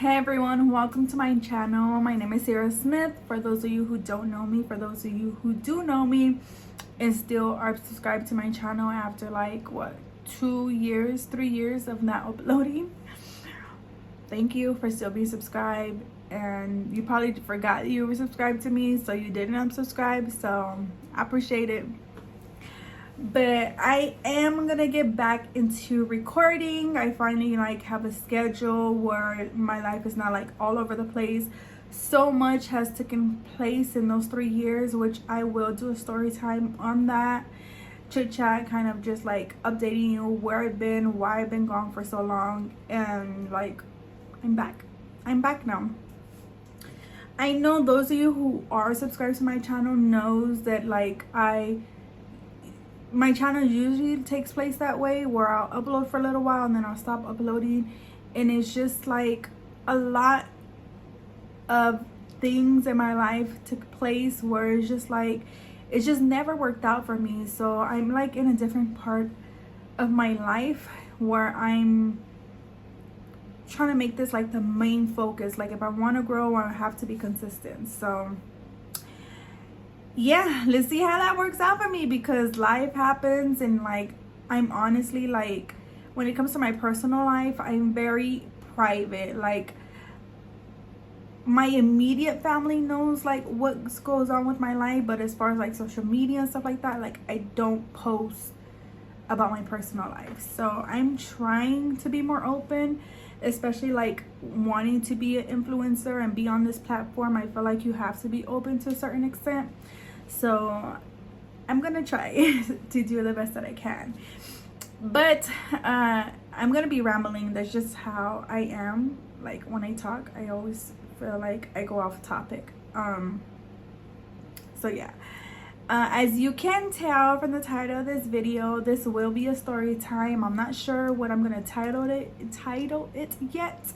Hey everyone, welcome to my channel. My name is Ceara Smith. For those of you who don't know me, for those of you who do know me and still are subscribed to my channel after like what, 3 years of not uploading, thank you for still being subscribed. And you probably forgot you were subscribed to me, so you didn't unsubscribe, so I appreciate it. But I am gonna get back into recording. I finally have a schedule where my life is not like all over the place. So much has taken place in those 3 years, which I will do a story time on that. Chit chat, kind of just like updating you where I've been, why I've been gone for so long, and like I'm back now. I know those of you who are subscribed to my channel knows that my channel usually takes place that way, where I'll upload for a little while and then I'll stop uploading, and it's just like a lot of things in my life took place where it's just never worked out for me. So I'm like in a different part of my life where I'm trying to make this like the main focus. Like if I want to grow, I have to be consistent. So yeah, let's see how that works out for me, because life happens, and like I'm honestly, like when it comes to my personal life, I'm very private. Like my immediate family knows like what goes on with my life, but as far as like social media and stuff like that, like I don't post about my personal life. So I'm trying to be more open, especially like wanting to be an influencer and be on this platform. I feel like you have to be open to a certain extent. So I'm gonna try to do the best that I can, but I'm gonna be rambling. That's just how I am. Like when I talk, I always feel like I go off topic. So yeah, as you can tell from the title of this video, this will be a story time. I'm not sure what I'm gonna title it yet,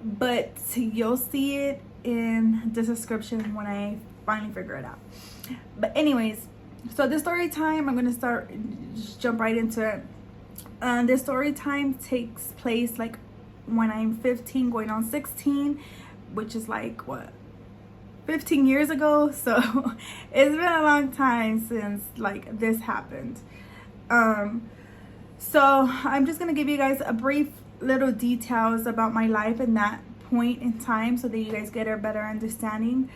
but you'll see it in the description when I finally figure it out. But anyways, so this story time, I'm gonna just jump right into it. This story time takes place like when I'm 15 going on 16, which is like what, 15 years ago. So it's been a long time since like this happened. So I'm just gonna give you guys a brief little details about my life in that point in time, so that you guys get a better understanding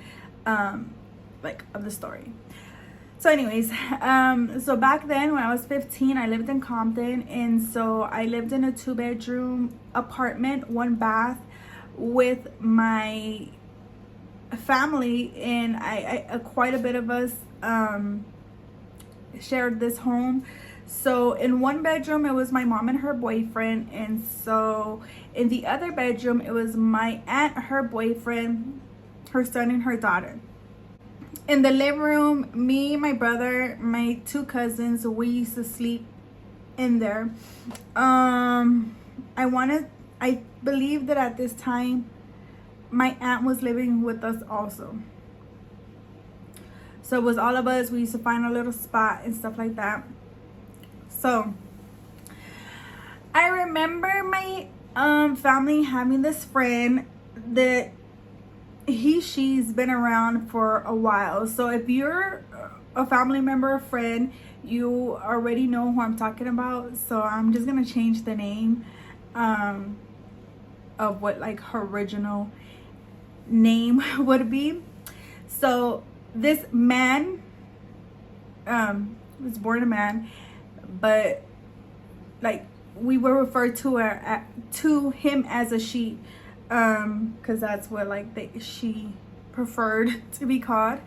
like of the story. So anyways, so back then when I was 15, I lived in Compton, and so I lived in a 2-bedroom apartment, 1 bath, with my family, and I quite a bit of us shared this home. So in 1 bedroom it was my mom and her boyfriend, and so in the other bedroom it was my aunt, her boyfriend, her son, and her daughter. In the living room, me, my brother, my 2 cousins, we used to sleep in there. I believe that at this time my aunt was living with us also. So it was all of us. We used to find a little spot and stuff like that. So I remember my family having this friend that she's been around for a while. So if you're a family member or friend, you already know who I'm talking about. So I'm just gonna change the name of what like her original name would be. So this man was born a man, but like we will refer to him as a she, because that's what like she preferred to be called.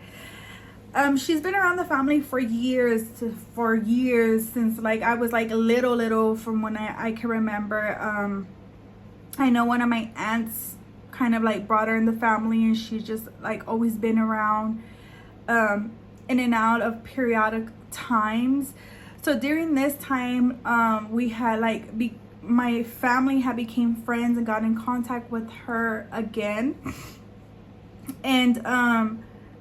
She's been around the family for years, since like I was like little from when I can remember. I know one of my aunts kind of like brought her in the family, and she's just like always been around in and out of periodic times. So during this time, we had like my family had became friends and got in contact with her again. And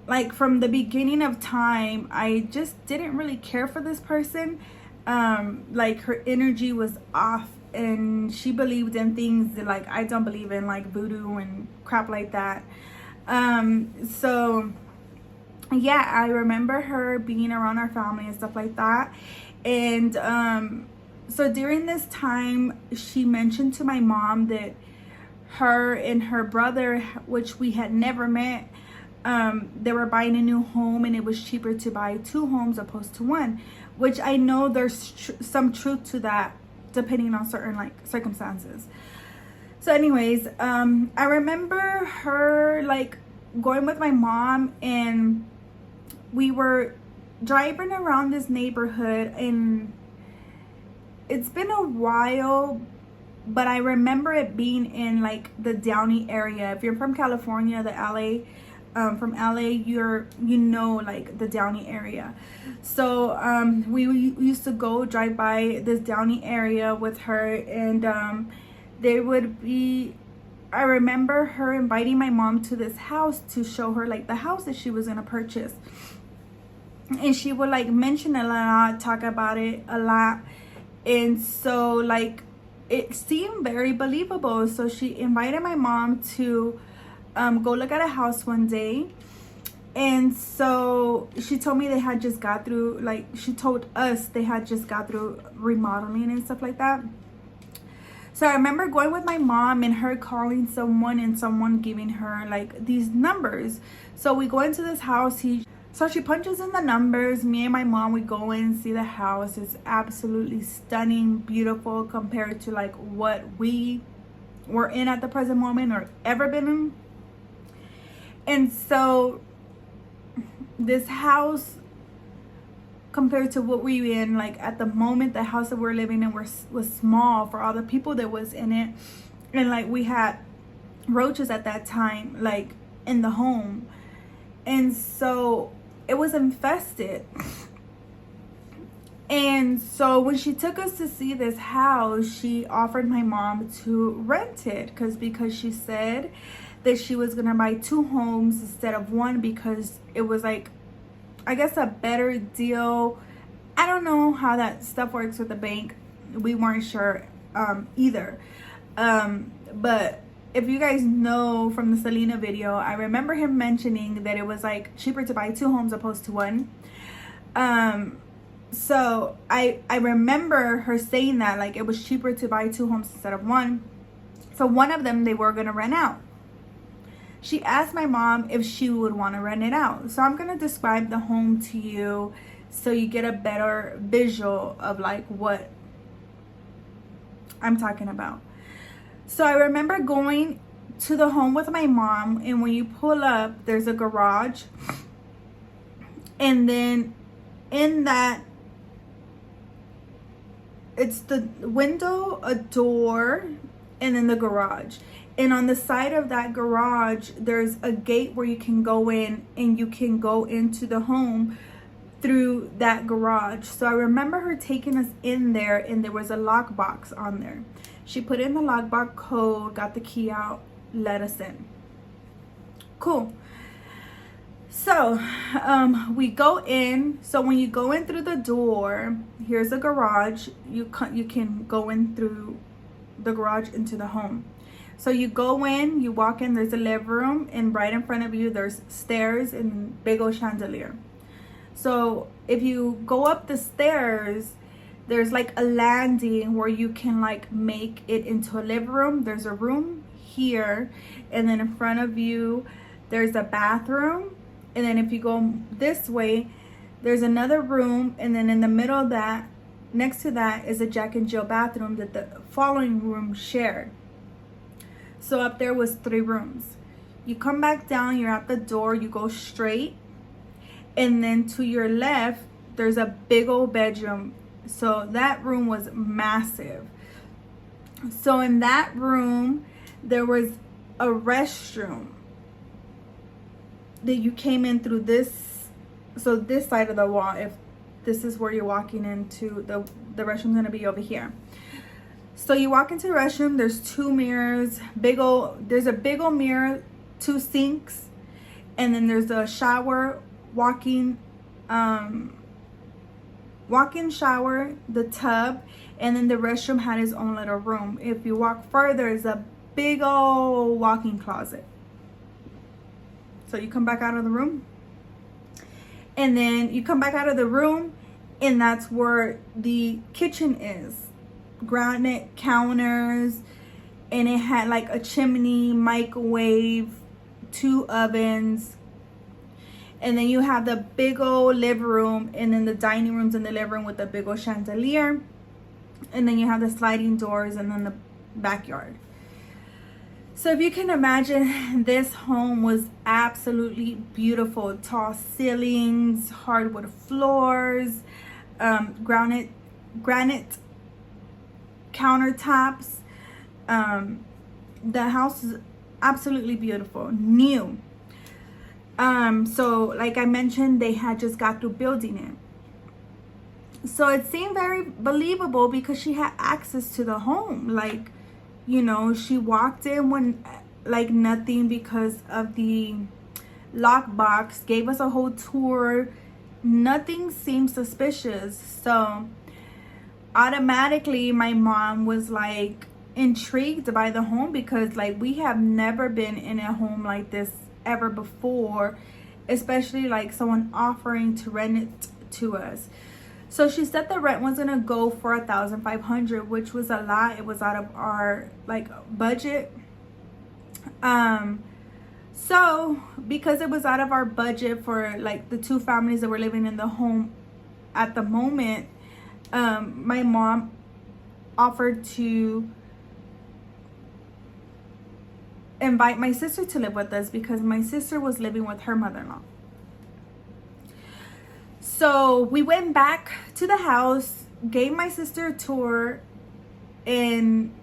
like from the beginning of time, I just didn't really care for this person. Like her energy was off and she believed in things that like I don't believe in, like voodoo and crap like that. So yeah, I remember her being around our family and stuff like that. And so during this time, she mentioned to my mom that her and her brother, which we had never met, they were buying a new home, and it was cheaper to buy 2 homes opposed to 1, which I know there's some truth to that depending on certain like circumstances. So anyways, I remember her like going with my mom, and we were driving around this neighborhood, and it's been a while, but I remember it being in like the Downey area. If you're from California, the LA, from LA, you know like the Downey area. So we used to go drive by this Downey area with her, and there would be, I remember her inviting my mom to this house to show her like the house that she was gonna purchase, and she would like mention it a lot, talk about it a lot, and so like it seemed very believable. So she invited my mom to go look at a house one day. And so she told me they had just got through, like she told us they had just got through remodeling and stuff like that. So I remember going with my mom and her calling someone, and someone giving her like these numbers. So we go into this house. So she punches in the numbers. Me and my mom, we go in and see the house. It's absolutely stunning, beautiful compared to like what we were in at the present moment or ever been in. And so this house, compared to what we were in, like at the moment, the house that we're living in was small for all the people that was in it. And like we had roaches at that time, like in the home. And so it was infested. And so when she took us to see this house, she offered my mom to rent it because she said that she was gonna buy 2 homes instead of 1, because it was like, I guess, a better deal. I don't know how that stuff works with the bank. We weren't sure either. But if you guys know from the Selena video, I remember him mentioning that it was like cheaper to buy 2 homes opposed to 1. So I remember her saying that, like it was cheaper to buy 2 homes instead of 1. So one of them they were gonna rent out. She asked my mom if she would want to rent it out. So I'm gonna describe the home to you so you get a better visual of like what I'm talking about. So I remember going to the home with my mom, and when you pull up, there's a garage, and then in that, it's the window, a door, and then the garage. And on the side of that garage, there's a gate where you can go in, and you can go into the home through that garage. So I remember her taking us in there, and there was a lockbox on there. She put in the lockbox code, got the key out, let us in. Cool. So we go in. So when you go in through the door, here's a garage. You can go in through the garage into the home. So you go in, you walk in, there's a living room, and right in front of you there's stairs and big old chandelier. So if you go up the stairs, there's like a landing where you can like make it into a living room. There's a room here, and then in front of you there's a bathroom, and then if you go this way there's another room, and then in the middle of that, next to that, is a Jack and Jill bathroom that the following room shared. So up there was 3 rooms. You come back down, you're at the door, you go straight, and then to your left there's a big old bedroom. So that room was massive. So in that room there was a restroom that you came in through this, so this side of the wall. If this is where you're walking into, the restroom's gonna be over here. So you walk into the restroom, there's 2 mirrors, there's a big old mirror, 2 sinks, and then there's a shower, walking walk-in shower, the tub, and then the restroom had its own little room. If you walk further, it's a big old walk-in closet. So you come back out of the room, and then you come back out of the room, and that's where the kitchen is. Granite counters, and it had like a chimney, microwave, 2 ovens, and then you have the big old living room, and then the dining room's in the living room with the big old chandelier, and then you have the sliding doors, and then the backyard. So if you can imagine, this home was absolutely beautiful. Tall ceilings, hardwood floors, granite countertops. The house is absolutely beautiful, new. So like I mentioned, they had just got through building it. So it seemed very believable because she had access to the home. Like, you know, she walked in when like nothing because of the lockbox, gave us a whole tour. Nothing seemed suspicious. So automatically my mom was like intrigued by the home, because like we have never been in a home like this ever before, especially like someone offering to rent it to us. So she said the rent was gonna go for $1,500, which was a lot. It was out of our like budget. So because it was out of our budget for like the 2 families that were living in the home at the moment, my mom offered to invite my sister to live with us, because my sister was living with her mother-in-law. So we went back to the house, gave my sister a tour, and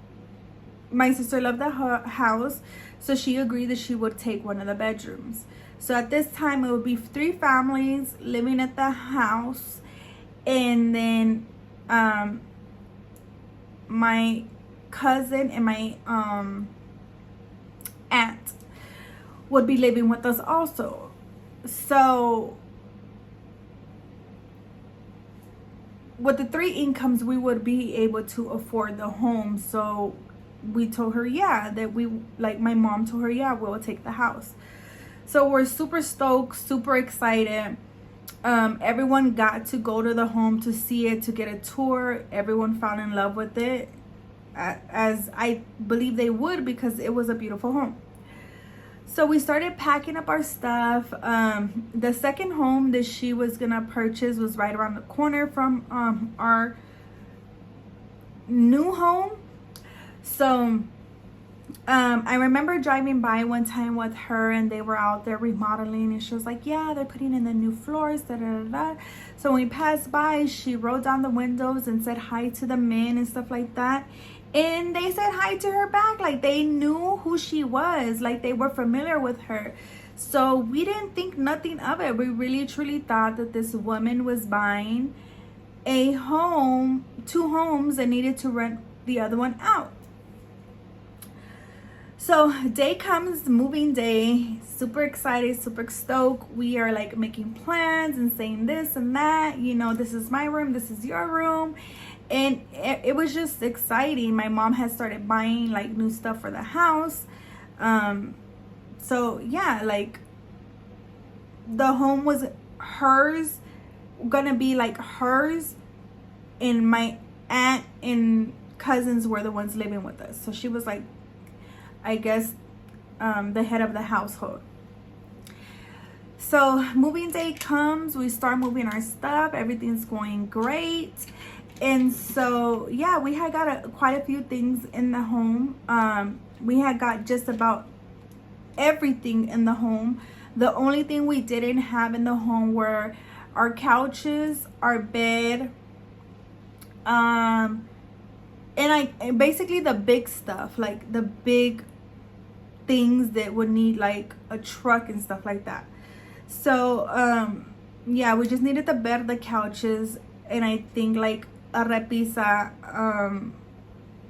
my sister loved the house, so she agreed that she would take one of the bedrooms. So at this time it would be 3 families living at the house, and then my cousin and my aunt would be living with us also. So with the 3 incomes, we would be able to afford the home. So we told her, yeah, that we, like my mom told her, yeah, we'll take the house. So we're super stoked, super excited. Everyone got to go to the home to see it, to get a tour. Everyone fell in love with it, as I believe they would, because it was a beautiful home. So we started packing up our stuff. The second home that she was gonna purchase was right around the corner from our new home. So I remember driving by one time with her, and they were out there remodeling, and she was like, yeah, they're putting in the new floors, da da da da. So when we passed by, she rolled down the windows and said hi to the men and stuff like that. And they said hi to her back, like they knew who she was, like they were familiar with her. So we didn't think nothing of it. We really truly thought that this woman was buying a home, 2 homes, and needed to rent the other one out. So day comes, moving day, super excited, super stoked. We are like making plans and saying this and that, you know, this is my room, this is your room. And it was just exciting. My mom had started buying like new stuff for the house. So yeah, like the home was hers, gonna be like hers, and my aunt and cousins were the ones living with us. So she was like, I guess, the head of the household. So moving day comes, we start moving our stuff, everything's going great. And so yeah, we had got quite a few things in the home. We had got just about everything in the home. The only thing we didn't have in the home were our couches, our bed, and basically the big stuff, like the big things that would need like a truck and stuff like that. So yeah, we just needed the bed, the couches, and I think like a repisa,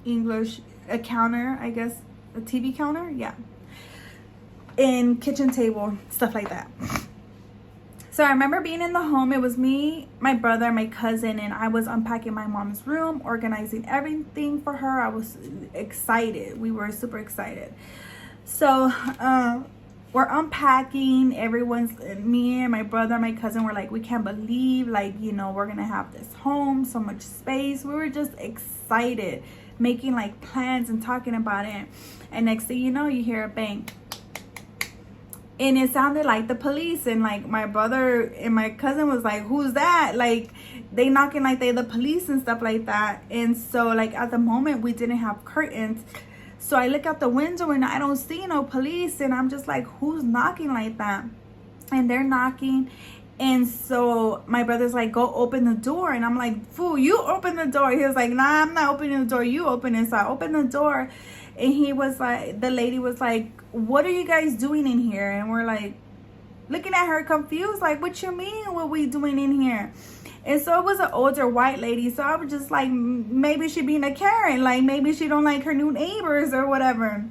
English, a counter, I guess, a TV counter, yeah, and kitchen table, stuff like that. So I remember being in the home. It was me, my brother, my cousin, and I was unpacking my mom's room, organizing everything for her. I was excited. We were super excited. So we're unpacking. Me and my brother, my cousin were like, we can't believe, like, you know, we're gonna have this home, so much space. We were just excited, making like plans and talking about it. And next thing you know, you hear a bang. And it sounded like the police, and like my brother and my cousin was like, who's that? Like, they knocking like they the police and stuff like that. And so like at the moment we didn't have curtains, so I look out the window and I don't see no police, and I'm just like, who's knocking like that? And they're knocking. And so my brother's like, go open the door. And I'm like, fool, you open the door. He was like, nah, I'm not opening the door, you open it. So I opened the door, and he was like, the lady was like, what are you guys doing in here? And we're like looking at her confused, like, what you mean, what we doing in here? And so it was an older white lady. So I was just like, maybe she being a Karen, like maybe she don't like her new neighbors or whatever.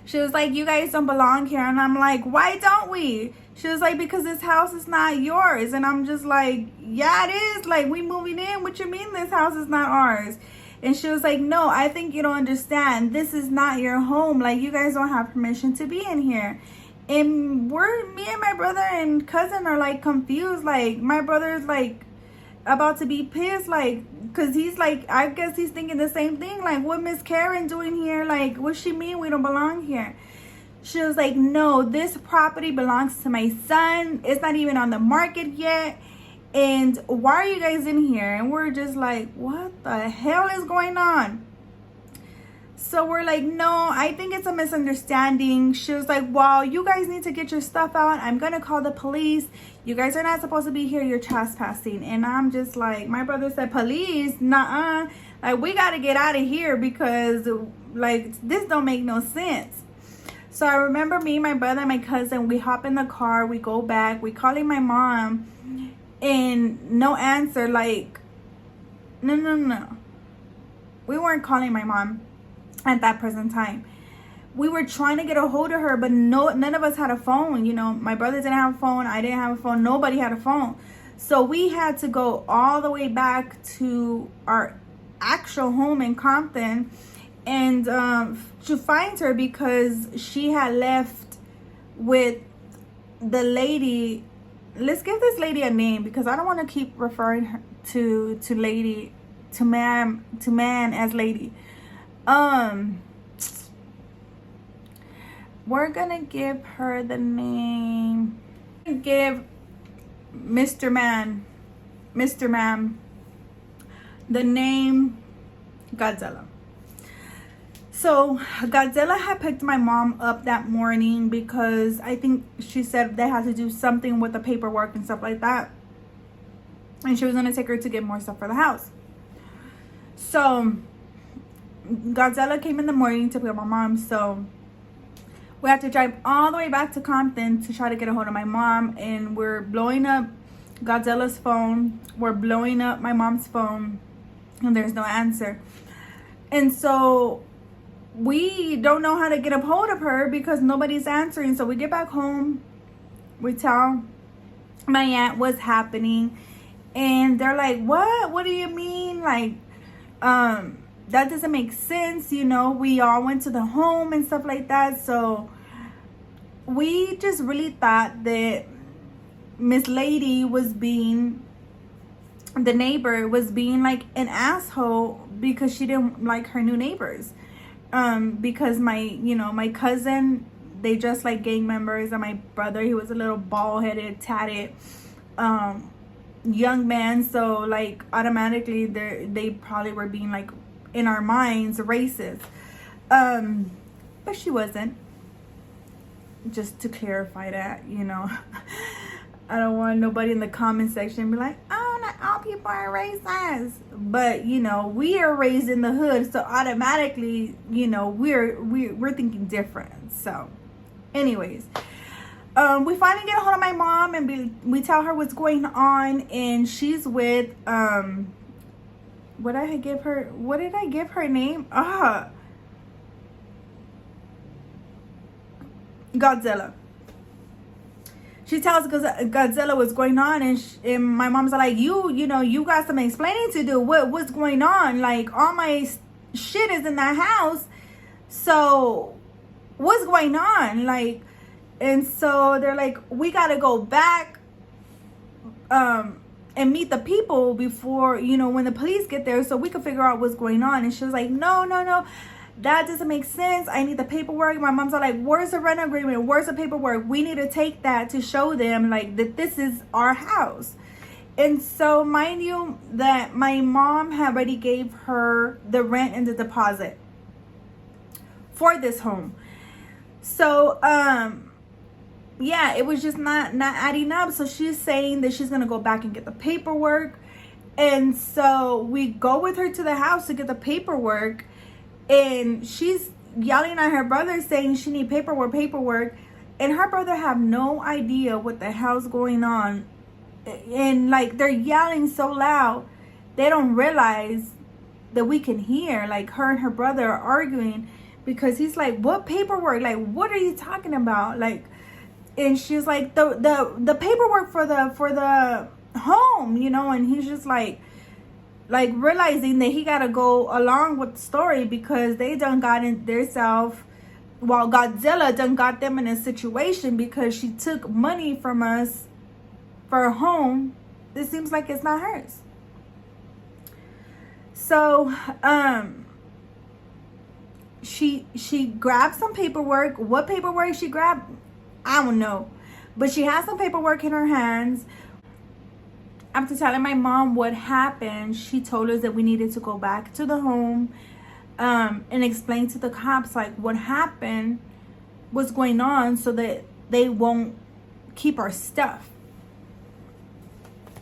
She was like, you guys don't belong here. And I'm like, why don't we? She was like, because this house is not yours. And I'm just like, yeah, it is. Like, we moving in. What you mean this house is not ours? And she was like, no, I think you don't understand. This is not your home. Like, you guys don't have permission to be in here. And me and my brother and cousin are like confused. Like, my brother's like about to be pissed, like, because he's like, I guess he's thinking the same thing. Like, what Miss Karen doing here? Like, what she mean we don't belong here? She was like, no, this property belongs to my son. It's not even on the market yet. And why are you guys in here? And we're just like, what the hell is going on? So we're like, no, I think it's a misunderstanding. She was like, well, you guys need to get your stuff out. I'm going to call the police. You guys are not supposed to be here. You're trespassing. And I'm just like, my brother said, police? Nuh-uh. Like, we got to get out of here because, like, this don't make no sense. So I remember me, my brother, and my cousin, we hop in the car. We go back. We calling my mom. And no answer. Like, no. We weren't calling my mom at that present time. We were trying to get a hold of her, but none of us had a phone. You know, my brother didn't have a phone. I didn't have a phone. Nobody had a phone. So we had to go all the way back to our actual home in Compton and to find her, because she had left with the lady. Let's give this lady a name, because I don't want to keep referring her to man as lady. We're gonna give her the name. Give Mr. Man the name Godzilla. So Godzilla had picked my mom up that morning because I think she said they had to do something with the paperwork and stuff like that, and she was gonna take her to get more stuff for the house. So Godzilla came in the morning to pick up my mom. So we had to drive all the way back to Compton to try to get a hold of my mom, and we're blowing up Godzilla's phone, we're blowing up my mom's phone, and there's no answer. And so we don't know how to get a hold of her because nobody's answering. So we get back home, we tell my aunt what's happening, and they're like, what do you mean? Like, that doesn't make sense. You know, we all went to the home and stuff like that. So we just really thought that Miss Lady was being, the neighbor was being like an asshole because she didn't like her new neighbors. Because my cousin, they dressed like gang members, and my brother, he was a little bald-headed, tatted young man. So like automatically they probably were being like, in our minds, racist. But she wasn't. Just to clarify that, you know. I don't want nobody in the comment section be like, oh, not all people are racist. But, you know, we are raised in the hood, so automatically, you know, we're thinking different. So, anyways, we finally get a hold of my mom, and we tell her what's going on, and she's with what did I give her name? Godzilla. she tells Godzilla what's going on, and my mom's like, you know, you got some explaining to do. What's going on? Like, all my shit is in that house, so what's going on? Like, and so they're like, we gotta go back and meet the people before, you know, when the police get there, so we can figure out what's going on. And she was like, no, that doesn't make sense. I need the paperwork. My mom's like, where's the rent agreement? Where's the paperwork? We need to take that to show them, like, that this is our house. And so, mind you, that my mom had already gave her the rent and the deposit for this home. So, yeah, it was just not adding up. So she's saying that she's gonna go back and get the paperwork. And so we go with her to the house to get the paperwork, and she's yelling at her brother saying she need paperwork, and her brother have no idea what the hell's going on. And like, they're yelling so loud, they don't realize that we can hear. Like, her and her brother are arguing, because he's like, what paperwork? Like, what are you talking about? Like, and she's like, the paperwork for the home, you know. And he's just like realizing that he gotta go along with the story, because they done got in their self, while Godzilla done got them in a situation, because she took money from us for a home. It seems like it's not hers. So she grabbed some paperwork. What paperwork she grabbed, I don't know, but she has some paperwork in her hands. After telling my mom what happened, she told us that we needed to go back to the home and explain to the cops, like, what happened, what's going on, so that they won't keep our stuff.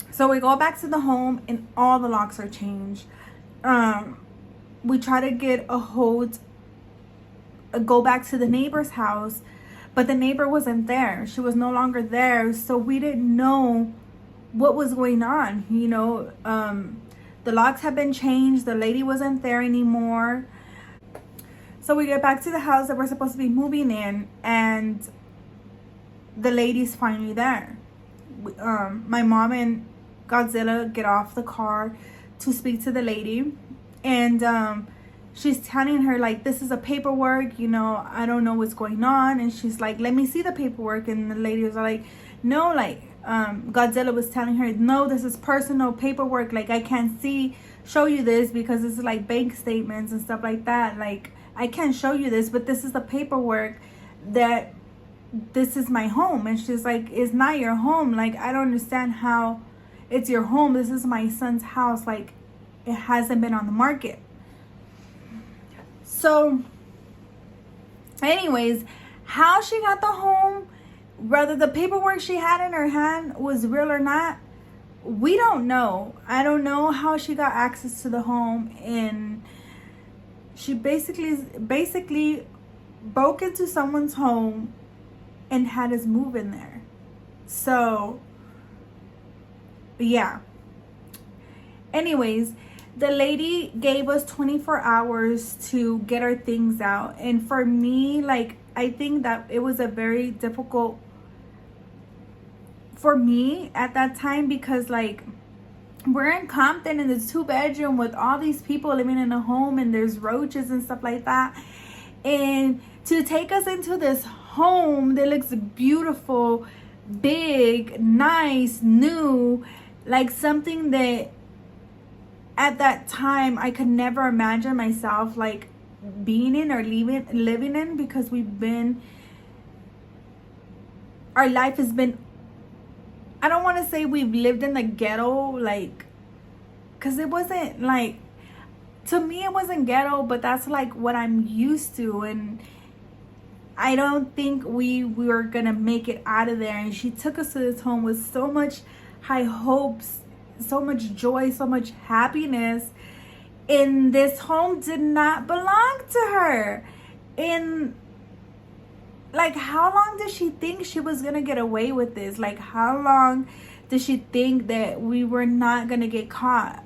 So we go back to the home, and all the locks are changed. We try to get go back to the neighbor's house, but the neighbor wasn't there. She was no longer there, so we didn't know what was going on. You know, the locks had been changed. The lady wasn't there anymore. So we get back to the house that we're supposed to be moving in, and the lady's finally there. My mom and Godzilla get off the car to speak to the lady, and she's telling her, like, this is a paperwork, you know, I don't know what's going on. And she's like, let me see the paperwork. And the lady was like, no, like, Godzilla was telling her, no, this is personal paperwork. Like, I can't show you this, because this is like bank statements and stuff like that. Like, I can't show you this, but this is the paperwork that this is my home. And she's like, it's not your home. Like, I don't understand how it's your home. This is my son's house. Like, it hasn't been on the market. So anyways, how she got the home, whether the paperwork she had in her hand was real or not, we don't know. I don't know how she got access to the home, and she basically broke into someone's home and had us move in there. So yeah. Anyways, the lady gave us 24 hours to get our things out. And for me, like, I think that it was a very difficult for me at that time, because, like, we're in Compton and it's 2-bedroom with all these people living in a home, and there's roaches and stuff like that. And to take us into this home that looks beautiful, big, nice, new, like something that at that time I could never imagine myself like being in or living in, because our life has been, I don't want to say we've lived in the ghetto, like, because it wasn't like, to me it wasn't ghetto, but that's like what I'm used to. And I don't think we were gonna make it out of there. And she took us to this home with so much high hopes, so much joy, so much happiness. And this home did not belong to her. And like, how long did she think she was gonna get away with this? Like, how long did she think that we were not gonna get caught?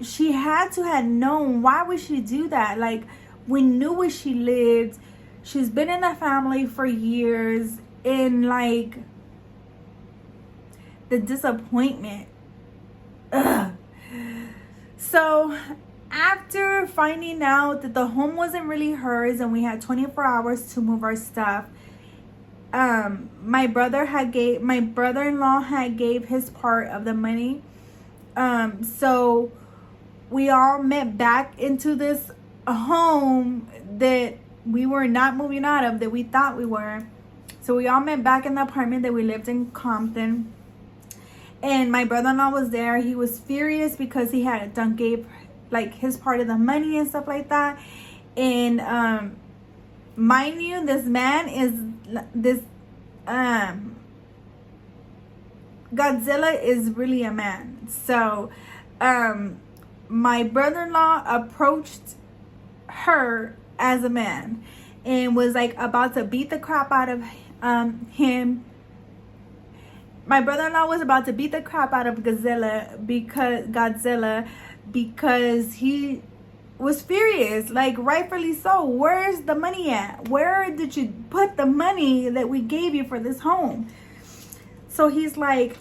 She had to have known. Why would she do that? Like, we knew where she lived. She's been in the family for years. And like the disappointment. Ugh. So after finding out that the home wasn't really hers and we had 24 hours to move our stuff, my brother-in-law had gave his part of the money. So we all met back into this home that we were not moving out of, that we thought we were. So we all met back in the apartment that we lived in Compton. And my brother-in-law was there. He was furious because he had done gave like his part of the money and stuff like that. And mind you, this man is this Godzilla is really a man. So my brother-in-law approached her as a man and was like about to beat the crap out of him. My brother-in-law was about to beat the crap out of Godzilla because he was furious, like rightfully so. Where's the money at? Where did you put the money that we gave you for this home? So he's like,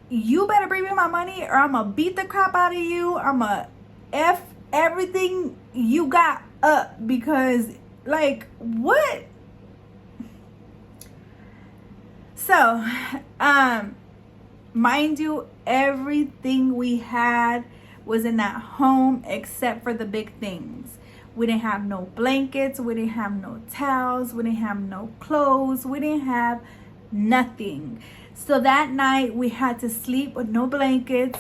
you better bring me my money or I'm gonna beat the crap out of you. I'm gonna F everything you got up, because like, what? So, mind you, everything we had was in that home except for the big things. We didn't have no blankets, we didn't have no towels, we didn't have no clothes, we didn't have nothing. So that night we had to sleep with no blankets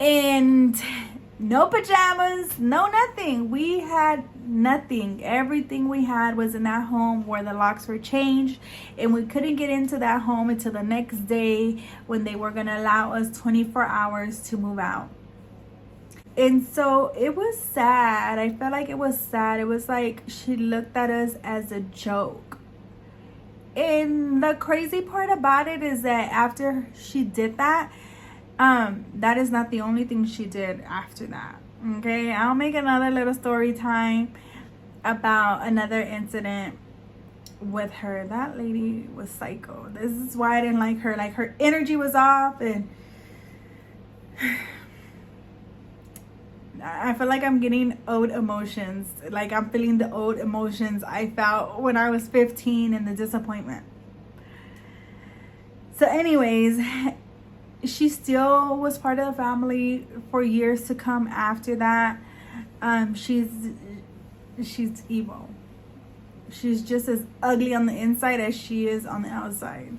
and no pajamas, no nothing. We had nothing. Everything we had was in that home where the locks were changed, and we couldn't get into that home until the next day when they were gonna allow us 24 hours to move out. And so it was sad. I felt like it was sad. It was like she looked at us as a joke. And the crazy part about it is that after she did that, that is not the only thing she did after that. Okay, I'll make another little story time about another incident with her. That lady was psycho. This is why I didn't like her. Like, her energy was off, and I feel like I'm getting old emotions. Like, I'm feeling the old emotions I felt when I was 15 and the disappointment. So anyways, she still was part of the family for years to come after that. She's evil. She's just as ugly on the inside as she is on the outside.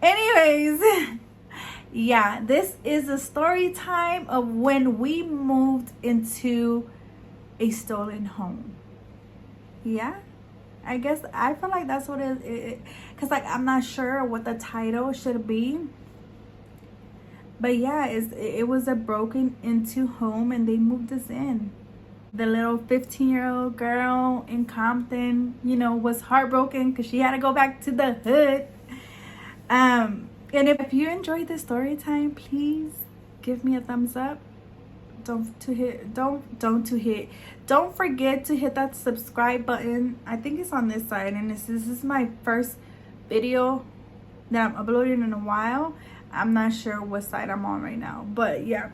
Anyways, yeah, this is a story time of when we moved into a stolen home. Yeah, I guess I feel like that's what it is. Because like, I'm not sure what the title should be. But yeah, it was a broken into home and they moved us in. The little 15-year-old girl in Compton, you know, was heartbroken because she had to go back to the hood. And if you enjoyed this story time, please give me a thumbs up. Don't forget to hit that subscribe button. I think it's on this side, and this is my first video that I'm uploading in a while. I'm not sure what side I'm on right now, but yeah,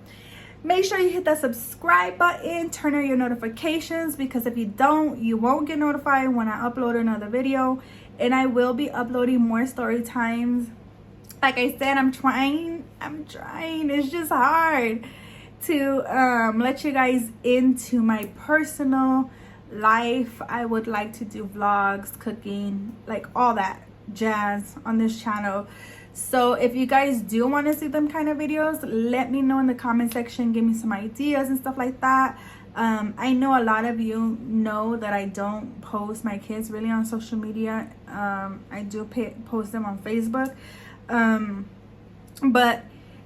make sure you hit that subscribe button, turn on your notifications, because if you don't, you won't get notified when I upload another video. And I will be uploading more story times. Like I said, I'm trying. It's just hard to let you guys into my personal life. I would like to do vlogs, cooking, like all that jazz on this channel. So if you guys do want to see them kind of videos, let me know in the comment section. Give me some ideas and stuff like that. I know a lot of you know that I don't post my kids really on social media. I do post them on Facebook. But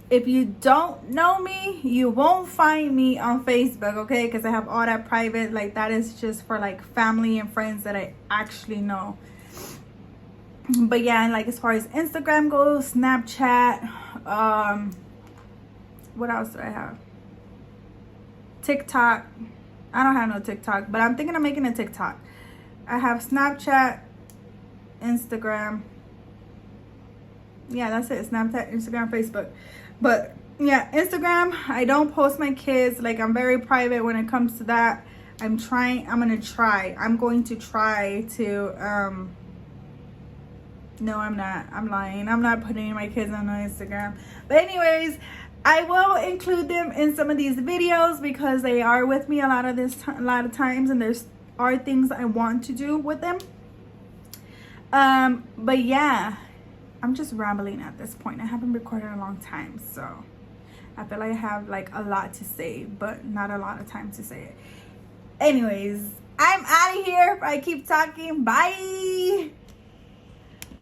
if you don't know me, you won't find me on Facebook, okay? Because I have all that private. Like, that is just for like family and friends that I actually know. But yeah, and like as far as Instagram goes, Snapchat, what else do I have? TikTok. I don't have no TikTok, but I'm thinking of making a TikTok. I have Snapchat, Instagram. Yeah, that's it. Snapchat, Instagram, Facebook. But yeah, Instagram, I don't post my kids. Like, I'm very private when it comes to that. I'm going to try to, no, I'm not. I'm lying. I'm not putting my kids on Instagram. But anyways, I will include them in some of these videos because they are with me a lot of times, and there's are things I want to do with them. But yeah, I'm just rambling at this point. I haven't recorded in a long time, so I feel like I have like a lot to say, but not a lot of time to say it. Anyways, I'm out of here. I keep talking. Bye.